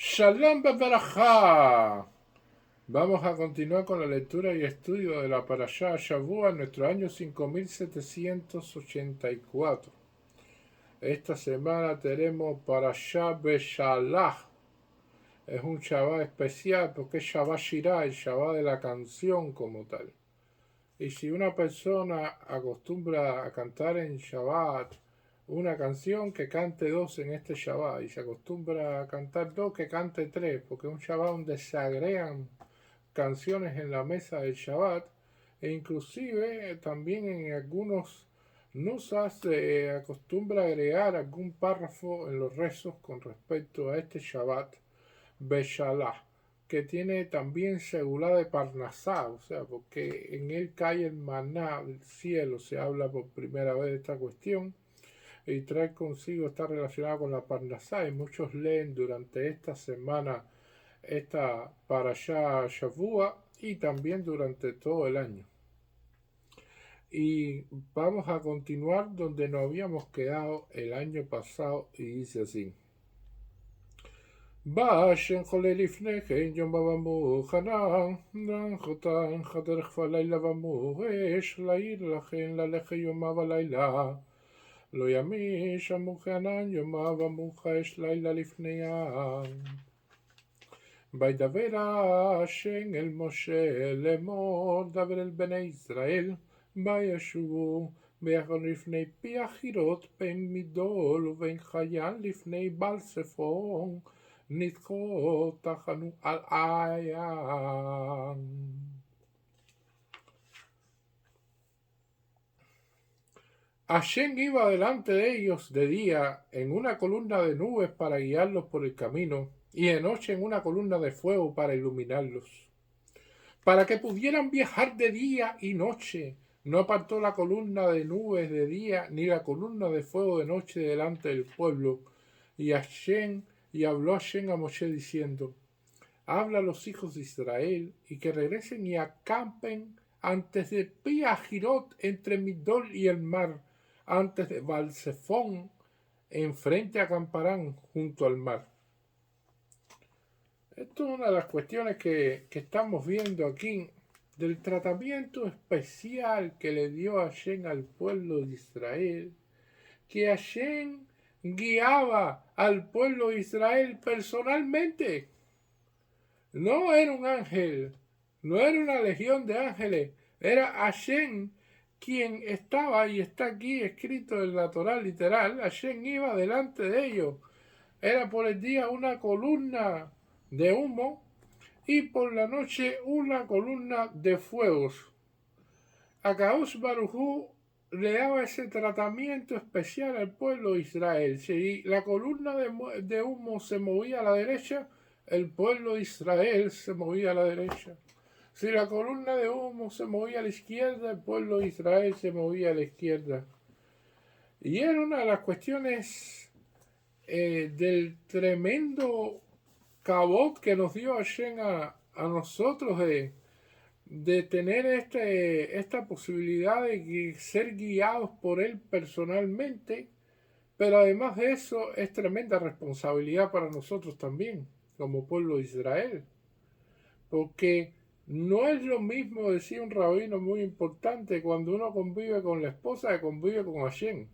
Shalom Beberajá. Vamos a continuar con la lectura y estudio de la Parashá Shavua en nuestro año 5784. Esta semana tenemos Parashá Beshalach. Es un Shabbat especial porque es Shabbat Shirah, el Shabbat de la canción como tal. Y si una persona acostumbra a cantar en Shabbat una canción, que cante dos en este Shabbat, y se acostumbra a cantar dos, que cante tres, porque es un Shabbat donde se agregan canciones en la mesa del Shabbat, e inclusive también en algunos nusas se acostumbra a agregar algún párrafo en los rezos con respecto a este Shabbat Beshalach, que tiene también segulá de Parnasá, o sea, porque en él cae el maná del cielo, se habla por primera vez de esta cuestión, y trae consigo, está relacionado con la Parnasá, y muchos leen durante esta semana esta Parashá Shavua y también durante todo el año. Y vamos a continuar donde nos habíamos quedado el año pasado y dice así. Bashen chole lifnechem yom bavamu chanan dan chotan chaderech valayla vamu esh lair lachen laleche yoma valayla lo yamish amu chanan yoma vamu esh laila lifneyam. וידבר השם אל משה לאמור דבר אל בני ישראל וישובו ביחד לפני פי החירות בין מידול ובין חייל לפני בעל ספון נדחו תחנו על עין. Hashem iba delante de ellos de día en una columna de nubes para guiarlos por el camino y de noche en una columna de fuego para iluminarlos, para que pudieran viajar de día y noche. No apartó la columna de nubes de día ni la columna de fuego de noche delante del pueblo. Y habló Hashem a Moshe diciendo: habla a los hijos de Israel y que regresen y acampen antes de Pi-Hahirot entre Migdol y el mar, antes de Baal-Zephón, enfrente acamparán junto al mar. Esto es una de las cuestiones que estamos viendo aquí, del tratamiento especial que le dio Hashem al pueblo de Israel, que Hashem guiaba al pueblo de Israel personalmente. No era un ángel, no era una legión de ángeles, era Hashem quien estaba, y está aquí escrito en la Torá literal. Hashem iba delante de ellos. Era por el día una columna de humo y por la noche una columna de fuegos. A Kadosh Baruj Hu le daba ese tratamiento especial al pueblo de Israel. Si la columna de humo se movía a la derecha, el pueblo de Israel se movía a la derecha. Si la columna de humo se movía a la izquierda, el pueblo de Israel se movía a la izquierda. Y era una de las cuestiones del tremendo cabot que nos dio Hashem a nosotros de tener esta posibilidad de ser guiados por él personalmente, pero además de eso es tremenda responsabilidad para nosotros también, como pueblo de Israel, porque no es lo mismo, decía un rabino muy importante, cuando uno convive con la esposa que convive con Hashem.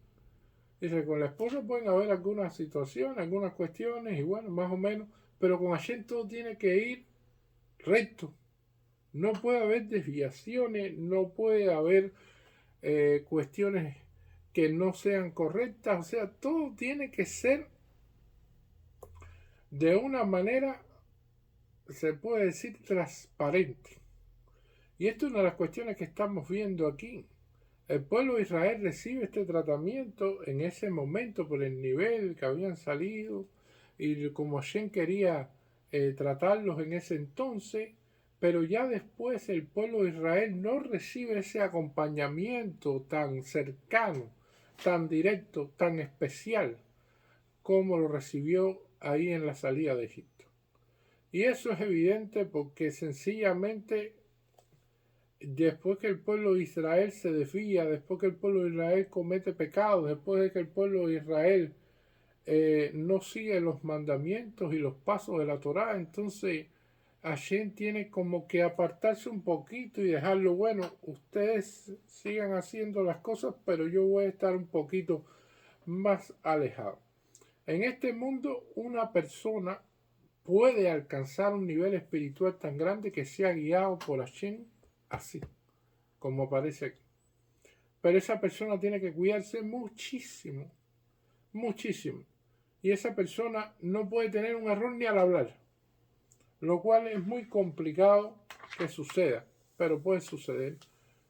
Dice, con la esposa pueden haber algunas situaciones, algunas cuestiones, y bueno, más o menos, pero con Hashem todo tiene que ir recto. No puede haber desviaciones, no puede haber cuestiones que no sean correctas, o sea, todo tiene que ser de una manera, se puede decir, transparente. Y esto es una de las cuestiones que estamos viendo aquí. El pueblo de Israel recibe este tratamiento en ese momento por el nivel que habían salido y como Hashem quería tratarlos en ese entonces, pero ya después el pueblo de Israel no recibe ese acompañamiento tan cercano, tan directo, tan especial como lo recibió ahí en la salida de Egipto. Y eso es evidente porque sencillamente después que el pueblo de Israel se desvía, después que el pueblo de Israel comete pecados, después de que el pueblo de Israel no sigue los mandamientos y los pasos de la Torá, entonces Hashem tiene como que apartarse un poquito y dejarlo, bueno, ustedes sigan haciendo las cosas, pero yo voy a estar un poquito más alejado. En este mundo una persona puede alcanzar un nivel espiritual tan grande que sea guiado por Hashem así, como aparece aquí. Pero esa persona tiene que cuidarse muchísimo, muchísimo. Y esa persona no puede tener un error ni al hablar, lo cual es muy complicado que suceda, pero puede suceder.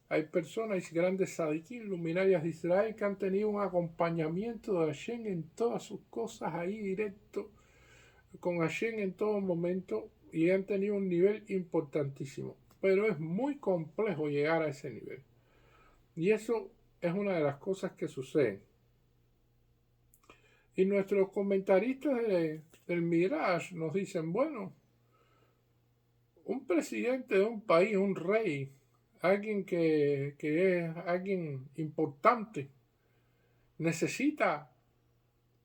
Hay personas y grandes sadiquín, luminarias de Israel, que han tenido un acompañamiento de Hashem en todas sus cosas, ahí directo, con Hashem en todo momento, y han tenido un nivel importantísimo. Pero es muy complejo llegar a ese nivel. Y eso es una de las cosas que suceden. Y nuestros comentaristas del Midrash nos dicen, bueno, un presidente de un país, un rey, alguien que es alguien importante, necesita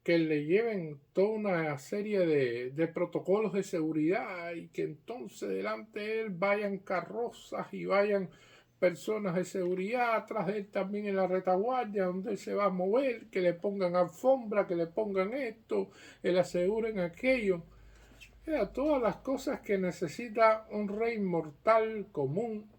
que le lleven toda una serie de protocolos de seguridad y que entonces delante de él vayan carrozas y vayan personas de seguridad, atrás de él también en la retaguardia donde él se va a mover, que le pongan alfombra, que le pongan esto, que le aseguren aquello. Era todas las cosas que necesita un rey mortal común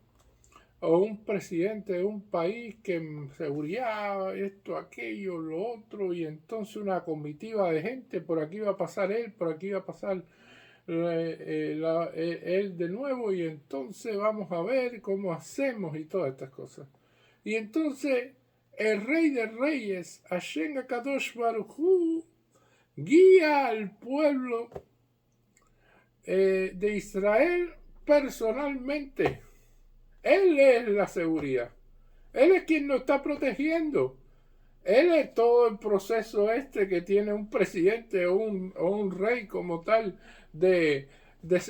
o un presidente de un país que en seguridad, esto, aquello, lo otro, y entonces una comitiva de gente, por aquí va a pasar él, por aquí va a pasar él de nuevo, y entonces vamos a ver cómo hacemos y todas estas cosas. Y entonces el rey de reyes, Hashem Akadosh Baruj Hu, guía al pueblo de Israel personalmente. Él es la seguridad. Él es quien nos está protegiendo. Él es todo el proceso este que tiene un presidente o un rey como tal de, de,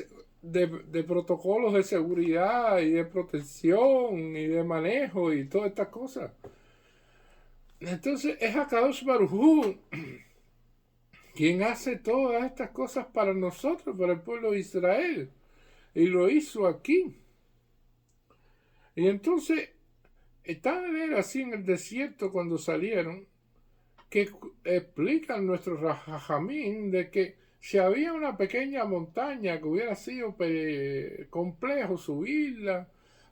de protocolos de seguridad y de protección y de manejo y todas estas cosas. Entonces es Akadosh Baruj Hu quien hace todas estas cosas para nosotros, para el pueblo de Israel. Y lo hizo aquí. Y entonces estaban así en el desierto cuando salieron, que explican nuestros rajamín de que si había una pequeña montaña que hubiera sido complejo subirla,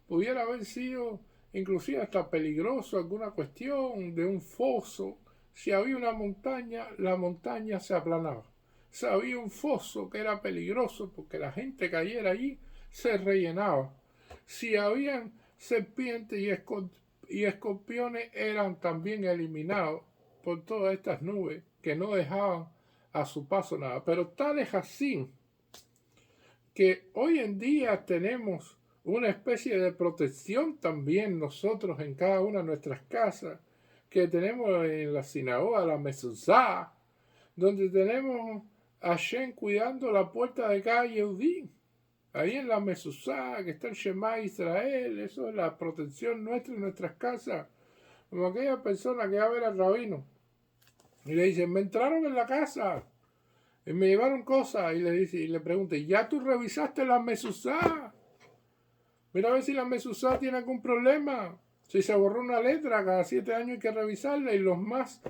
pudiera haber sido inclusive hasta peligroso alguna cuestión de un foso. Si había una montaña, la montaña se aplanaba. Si había un foso que era peligroso porque la gente cayera allí, se rellenaba. Si habían serpientes y escorpiones, eran también eliminados por todas estas nubes que no dejaban a su paso nada. Pero tal es así que hoy en día tenemos una especie de protección también nosotros en cada una de nuestras casas, que tenemos en la sinagoga, la mezuzá, donde tenemos a Hashem cuidando la puerta de cada Yehudí. Ahí en la mezuzá, que está el Shema Israel, eso es la protección nuestra en nuestras casas. Como aquella persona que va a ver al rabino y le dice, me entraron en la casa y me llevaron cosas, y le dice, y le pregunta, ¿ya tú revisaste la mezuzá? Mira a ver si la mezuzá tiene algún problema. Si se borró una letra, cada 7 años hay que revisarla, y los más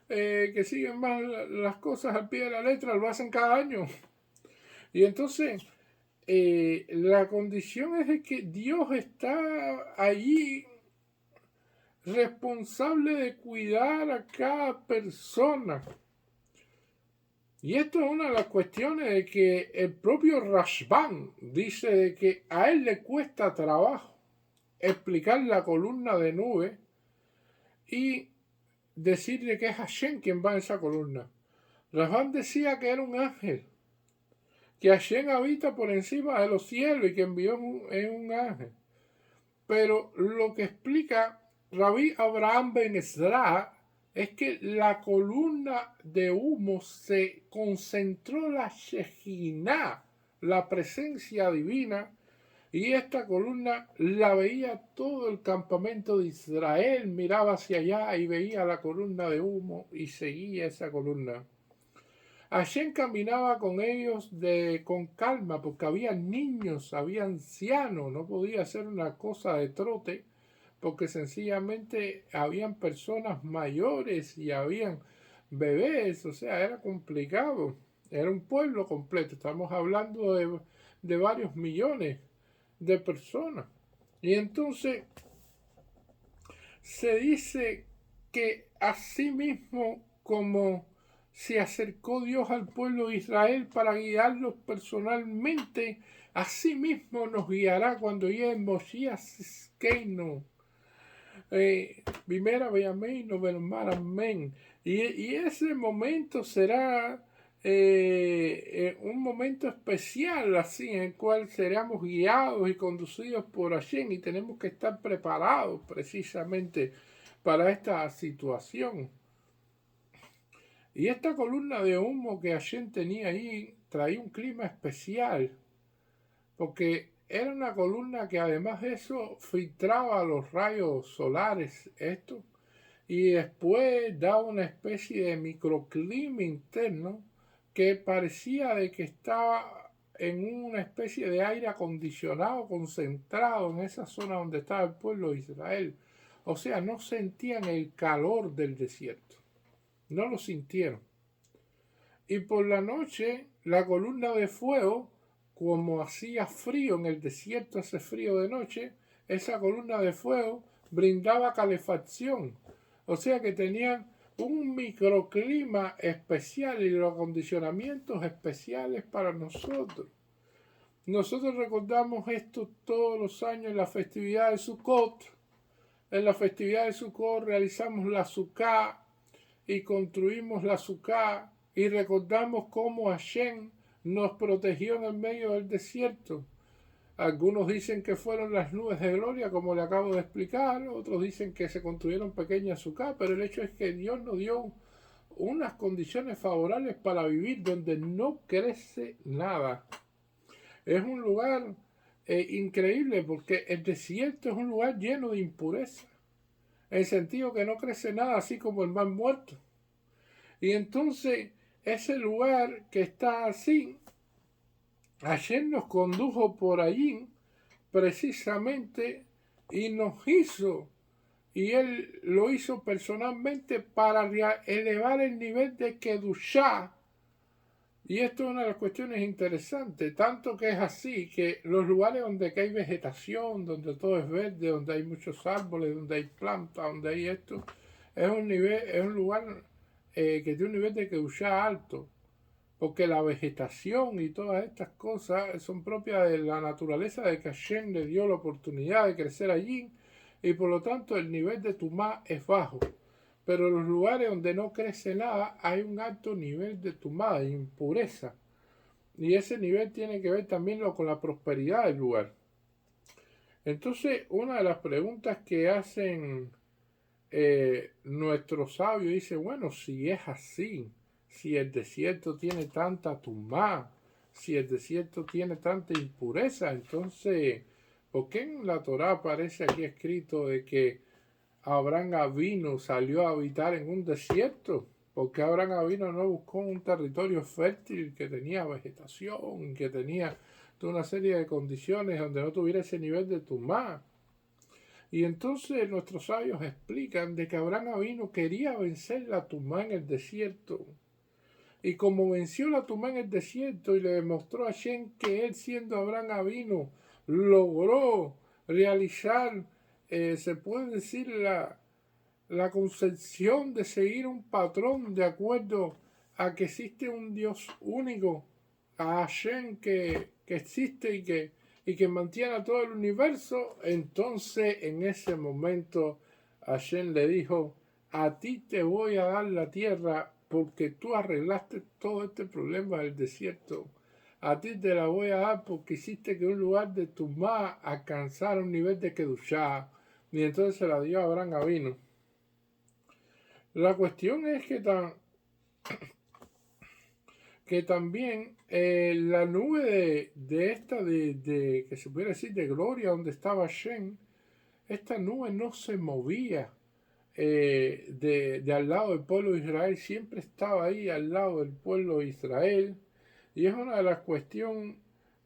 que siguen más las cosas al pie de la letra lo hacen cada año. Y entonces la condición es de que Dios está allí responsable de cuidar a cada persona. Y esto es una de las cuestiones de que el propio Rashban dice de que a él le cuesta trabajo explicar la columna de nube y decirle que es Hashem quien va en esa columna. Rashban decía que era un ángel, que Hashem habita por encima de los cielos y que envió en un ángel. Pero lo que explica Rabbi Abraham Ben Ezra es que la columna de humo se concentró la Shejinah, la presencia divina, y esta columna la veía todo el campamento de Israel, miraba hacia allá y veía la columna de humo y seguía esa columna. Hashem caminaba con ellos con calma, porque había niños, había ancianos, no podía hacer una cosa de trote, porque sencillamente habían personas mayores y habían bebés, o sea, era complicado. Era un pueblo completo, estamos hablando de varios millones de personas. Y entonces se dice que así mismo como se acercó Dios al pueblo de Israel para guiarlos personalmente, así mismo nos guiará cuando llegue Mosías Keino. Primera amén, amén. Y ese momento será un momento especial, así, en el cual seremos guiados y conducidos por Hashem, y tenemos que estar preparados precisamente para esta situación. Y esta columna de humo que Hashem tenía ahí traía un clima especial, porque era una columna que además de eso filtraba los rayos solares, y después daba una especie de microclima interno que parecía de que estaba en una especie de aire acondicionado concentrado en esa zona donde estaba el pueblo de Israel. O sea, no sentían el calor del desierto, no lo sintieron. Y por la noche, la columna de fuego, como hacía frío en el desierto, hace frío de noche, esa columna de fuego brindaba calefacción. O sea que tenían un microclima especial y los acondicionamientos especiales para nosotros. Nosotros recordamos esto todos los años en la festividad de Sukkot. En la festividad de Sukkot realizamos la Sukkah y construimos la Sukkah y recordamos cómo Hashem nos protegió en el medio del desierto. Algunos dicen que fueron las nubes de gloria, como le acabo de explicar, otros dicen que se construyeron pequeñas Sukkah, pero el hecho es que Dios nos dio unas condiciones favorables para vivir donde no crece nada. Es un lugar increíble porque el desierto es un lugar lleno de impureza, en el sentido que no crece nada, así como el mar muerto. Y entonces ese lugar que está así, ayer nos condujo por allí precisamente y nos hizo, y él lo hizo personalmente para elevar el nivel de Kedushá. Y esto es una de las cuestiones interesantes, tanto que es así, que los lugares donde hay vegetación, donde todo es verde, donde hay muchos árboles, donde hay plantas, donde hay esto, es un lugar que tiene un nivel de Kedushá alto, porque la vegetación y todas estas cosas son propias de la naturaleza de que Hashem le dio la oportunidad de crecer allí, y por lo tanto el nivel de Tumá es bajo. Pero en los lugares donde no crece nada hay un alto nivel de tumá, de impureza. Y ese nivel tiene que ver también con la prosperidad del lugar. Entonces, una de las preguntas que hacen nuestros sabios dice, bueno, si es así, si el desierto tiene tanta tumá, si el desierto tiene tanta impureza, entonces, ¿por qué en la Torá aparece aquí escrito de que Abraham Avino salió a habitar en un desierto? Porque Abraham Avino no buscó un territorio fértil que tenía vegetación, que tenía toda una serie de condiciones donde no tuviera ese nivel de tumá. Y entonces nuestros sabios explican de que Abraham Avino quería vencer la tumá en el desierto. Y como venció la tumá en el desierto y le demostró a Shem que él, siendo Abraham Avino, logró realizar, se puede decir, la concepción de seguir un patrón de acuerdo a que existe un Dios único, a Hashem que existe y que mantiene a todo el universo. Entonces en ese momento Hashem le dijo, a ti te voy a dar la tierra porque tú arreglaste todo este problema del desierto. A ti te la voy a dar porque hiciste que un lugar de Tumá alcanzara un nivel de Kedushá. Y entonces se la dio a Abraham Avino. La cuestión es que también la nube de esta, que se pudiera decir de gloria, donde estaba Shem, esta nube no se movía. de al lado del pueblo de Israel, siempre estaba ahí al lado del pueblo de Israel. Y es una de las cuestiones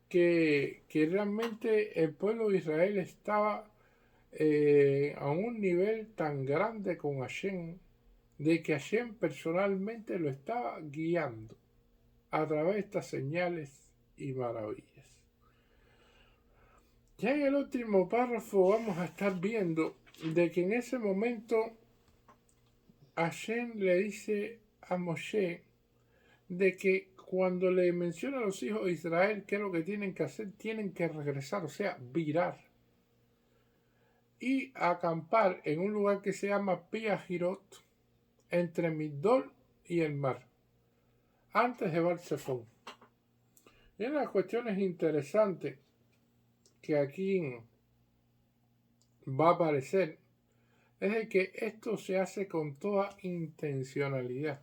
que realmente el pueblo de Israel estaba a un nivel tan grande con Hashem, de que Hashem personalmente lo estaba guiando a través de estas señales y maravillas. Ya en el último párrafo vamos a estar viendo de que en ese momento Hashem le dice a Moshe de que cuando le menciona a los hijos de Israel qué es lo que tienen que hacer, tienen que regresar, o sea, virar y acampar en un lugar que se llama Piahirot, entre Migdol y el mar, antes de Baal-Zephón. Y una de las cuestiones interesantes que aquí va a aparecer es de que esto se hace con toda intencionalidad.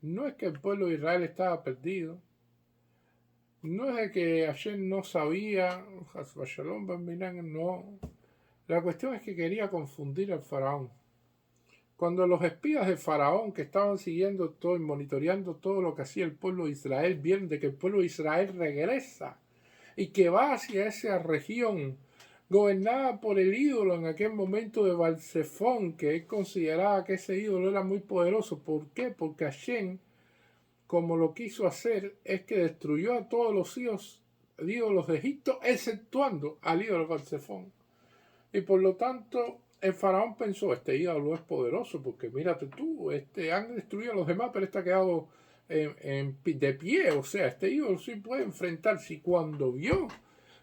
No es que el pueblo de Israel estaba perdido, no es de que Hashem no sabía, no. La cuestión es que quería confundir al faraón. Cuando los espías del faraón que estaban siguiendo todo y monitoreando todo lo que hacía el pueblo de Israel, vieron de que el pueblo de Israel regresa y que va hacia esa región gobernada por el ídolo en aquel momento de Baal-Zephón, que él consideraba que ese ídolo era muy poderoso. ¿Por qué? Porque Hashem, como lo quiso hacer, es que destruyó a todos los ídolos de Egipto, exceptuando al ídolo de Baal-Zephón. Y por lo tanto, el faraón pensó, este ídolo es poderoso, porque mírate tú, han destruido a los demás, pero este ha quedado de pie. O sea, este ídolo sí puede enfrentarse. Y cuando vio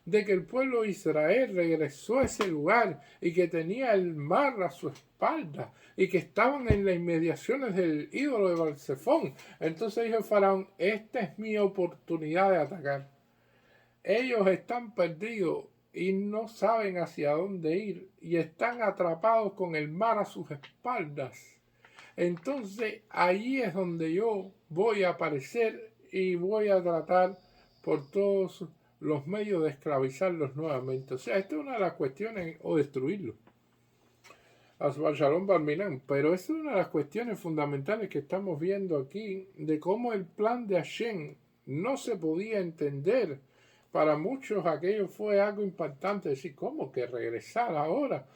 de que el pueblo de Israel regresó a ese lugar y que tenía el mar a su espalda y que estaban en las inmediaciones del ídolo de Baal-Zephón, entonces dijo el faraón, esta es mi oportunidad de atacar. Ellos están perdidos y no saben hacia dónde ir y están atrapados con el mar a sus espaldas. Entonces allí es donde yo voy a aparecer y voy a tratar por todos los medios de esclavizarlos nuevamente. O sea, esta es una de las cuestiones, o destruirlos. Pero esta es una de las cuestiones fundamentales que estamos viendo aquí, de cómo el plan de Hashem no se podía entender. Para muchos aquello fue algo impactante, decir, ¿cómo que regresar ahora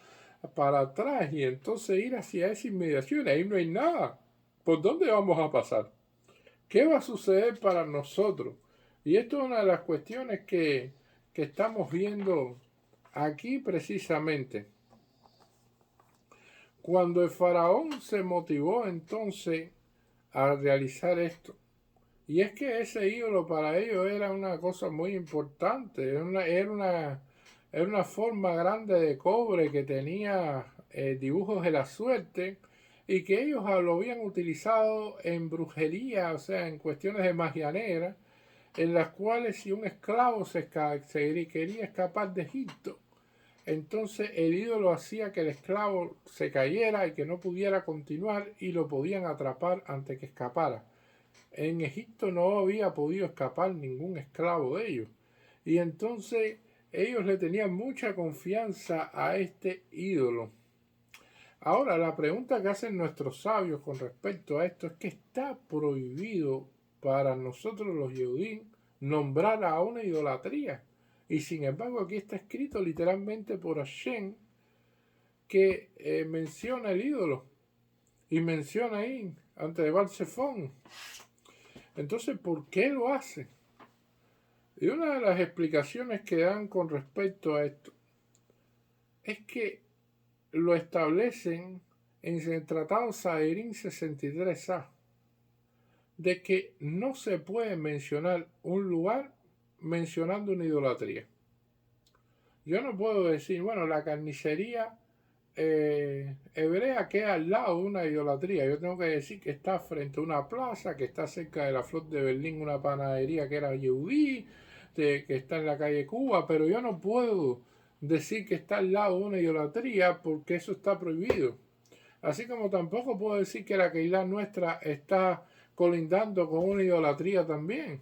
para atrás y entonces ir hacia esa inmediación? Ahí no hay nada. ¿Por dónde vamos a pasar? ¿Qué va a suceder para nosotros? Y esto es una de las cuestiones que estamos viendo aquí precisamente. Cuando el faraón se motivó entonces a realizar esto, y es que ese ídolo para ellos era una cosa muy importante, era una forma grande de cobre que tenía dibujos de la suerte y que ellos lo habían utilizado en brujería, o sea, en cuestiones de magia negra, en las cuales si un esclavo se quería escapar de Egipto, entonces el ídolo hacía que el esclavo se cayera y que no pudiera continuar y lo podían atrapar antes que escapara. En Egipto no había podido escapar ningún esclavo de ellos. Y entonces ellos le tenían mucha confianza a este ídolo. Ahora, la pregunta que hacen nuestros sabios con respecto a esto es que está prohibido para nosotros los Yehudim nombrar a una idolatría. Y sin embargo aquí está escrito literalmente por Hashem que menciona el ídolo. Y menciona ahí, antes de Baal-Zephón. Entonces, ¿por qué lo hace? Y una de las explicaciones que dan con respecto a esto es que lo establecen en el Tratado Sahirín 63a, de que no se puede mencionar un lugar mencionando una idolatría. Yo no puedo decir, bueno, la carnicería hebrea queda al lado de una idolatría. Yo tengo que decir que está frente a una plaza, que está cerca de la Flor de Berlín, una panadería que era yehudí, que está en la calle Cuba, pero yo no puedo decir que está al lado de una idolatría porque eso está prohibido. Así como tampoco puedo decir que la Keilah nuestra está colindando con una idolatría también.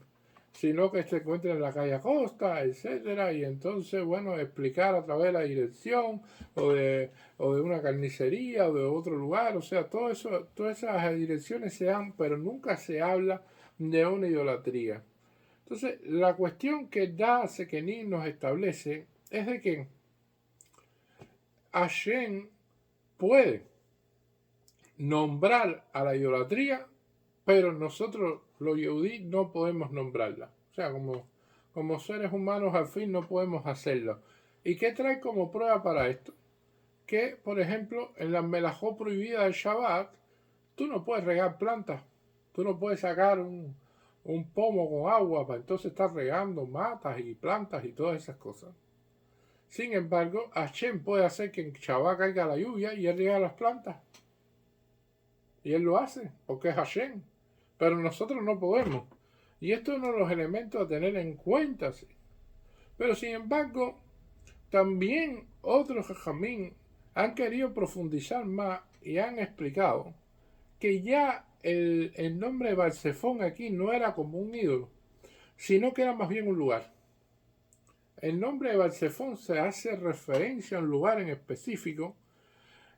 sino que se encuentra en la calle Acosta, etcétera, y entonces, bueno, explicar a través de la dirección o de una carnicería o de otro lugar, o sea, todo eso, todas esas direcciones se dan, pero nunca se habla de una idolatría. Entonces, la cuestión que Da Sekenin nos establece es de que Hashem puede nombrar a la idolatría, pero nosotros los yehudí no podemos nombrarla. O sea, como seres humanos al fin no podemos hacerlo. ¿Y qué trae como prueba para esto? Que, por ejemplo, en la melajó prohibida del Shabbat, tú no puedes regar plantas. Tú no puedes sacar un pomo con agua para entonces estar regando matas y plantas y todas esas cosas. Sin embargo, Hashem puede hacer que en Shabbat caiga la lluvia y él riega las plantas. Y él lo hace, porque es Hashem. Pero nosotros no podemos. Y esto es uno de los elementos a tener en cuenta. ¿Sí? Pero sin embargo, también otros jajamín han querido profundizar más y han explicado que ya el nombre de Balsefón aquí no era como un ídolo, sino que era más bien un lugar. El nombre de Balsefón se hace referencia a un lugar en específico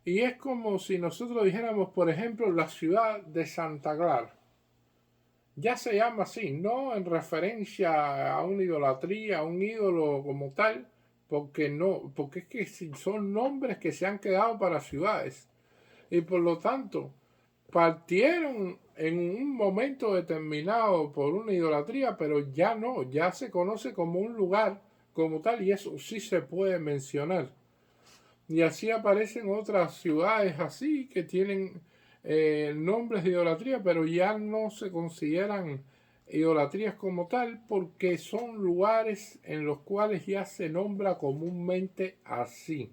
y es como si nosotros dijéramos, por ejemplo, la ciudad de Santa Clara. Ya se llama así, no en referencia a una idolatría, a un ídolo como tal, porque no, porque es que son nombres que se han quedado para ciudades y por lo tanto partieron en un momento determinado por una idolatría, pero ya no, ya se conoce como un lugar como tal y eso sí se puede mencionar. Y así aparecen otras ciudades así que tienen nombres de idolatría, pero ya no se consideran idolatrías como tal porque son lugares en los cuales ya se nombra comúnmente así.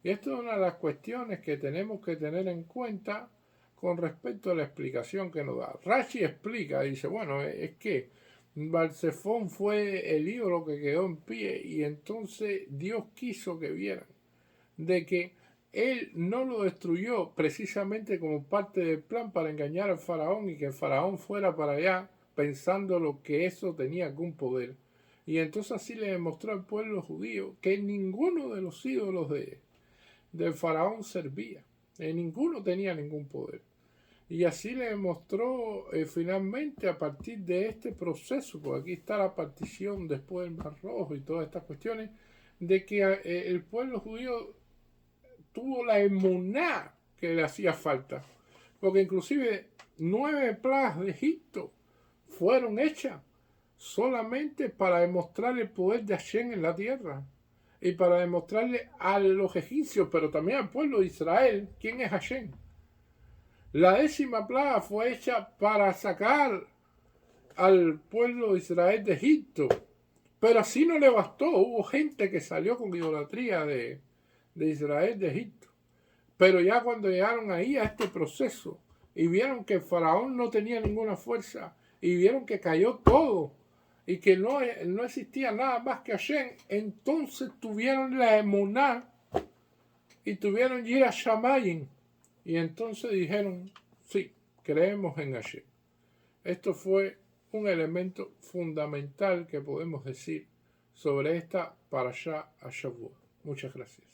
Y esto es una de las cuestiones que tenemos que tener en cuenta con respecto a la explicación que nos da. Rashi explica, dice, bueno, es que Balsefón fue el ídolo que quedó en pie y entonces Dios quiso que vieran de que él no lo destruyó precisamente como parte del plan para engañar al faraón y que el faraón fuera para allá pensando lo que eso tenía algún poder. Y entonces así le demostró al pueblo judío que ninguno de los ídolos del faraón servía, ninguno tenía ningún poder. Y así le demostró finalmente a partir de este proceso, porque aquí está la partición después del Mar Rojo y todas estas cuestiones, de que el pueblo judío tuvo la emuná que le hacía falta. Porque inclusive 9 plagas de Egipto fueron hechas solamente para demostrar el poder de Hashem en la tierra. Y para demostrarle a los egipcios, pero también al pueblo de Israel, quién es Hashem. La 10ª plaga fue hecha para sacar al pueblo de Israel de Egipto. Pero así no le bastó. Hubo gente que salió con idolatría de Israel de Egipto. Pero ya cuando llegaron ahí a este proceso y vieron que el faraón no tenía ninguna fuerza y vieron que cayó todo y que no existía nada más que Hashem, entonces tuvieron la emuná y tuvieron Yira Shamayim y entonces dijeron, sí, creemos en Hashem. Esto fue un elemento fundamental que podemos decir sobre esta Parashá Ashavua. Muchas gracias.